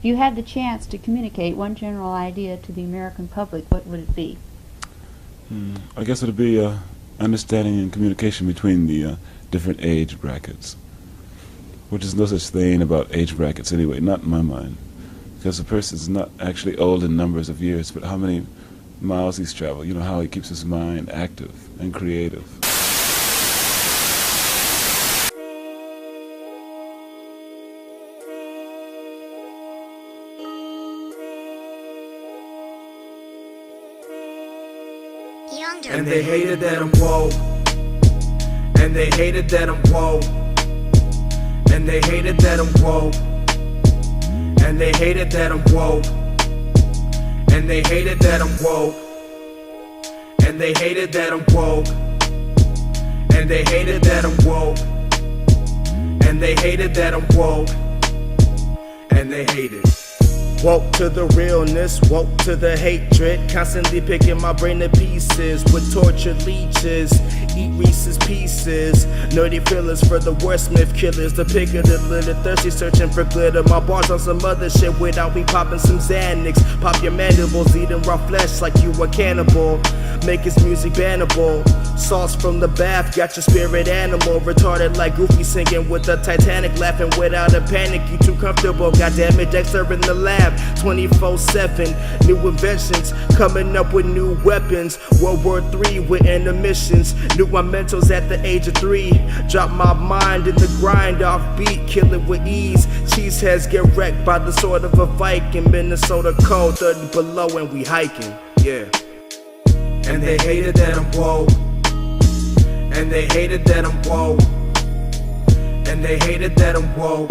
If you had the chance to communicate one general idea to the American public, what would it be? I guess it would be understanding and communication between the different age brackets, which is no such thing about age brackets anyway, not in my mind, because a person is not actually old in numbers of years, but how many miles he's traveled, you know, how he keeps his mind active and creative. Yondo. And they hated that I'm woke. And they hated that I'm woke. And they hated that I'm woke. And they hated that I'm woke. And they hated that I'm woke. And they hated that I'm woke. And they hated that I'm woke. And they hated that I'm woke. And they hated. Woke to the realness, woke to the hatred. Constantly picking my brain to pieces with tortured leeches. Eat Reese's Pieces. Nerdy fillers for the wordsmith killers. The pick of the litter, thirsty searching for glitter. My bars on some other shit without me popping some Xanax. Pop your mandibles, eating raw flesh like you a cannibal. Make his music bannable. Sauce from the bath, got your spirit animal. Retarded like Goofy singing with the Titanic. Laughing without a panic, you too comfortable. Goddamn it, Dexter in the lab 24/7, new inventions, coming up with new weapons. World War III with intermissions. Knew my mentals at the age of 3. Drop my mind in the grind off beat, kill it with ease. Cheeseheads get wrecked by the sword of a Viking. Minnesota cold, 30 below and we hiking, yeah. And they hated that I'm woke. And they hated that I'm woke. And they hated that I'm woke.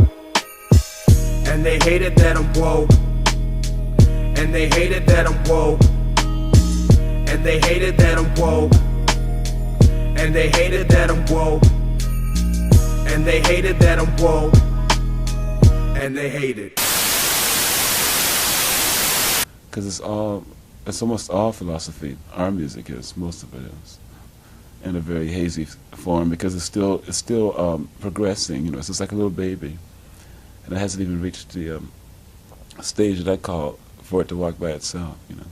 And they hated that I'm woke. And they hated that I'm woke. And they hated that I'm woke. And they hated that I'm woke. And they hated that I'm woke. And they hated. Because it's almost all philosophy. Our music is, most of it is, in a very hazy form, because it's still progressing. You know, it's just like a little baby, and it hasn't even reached the stage that I call for it to walk by itself. You know.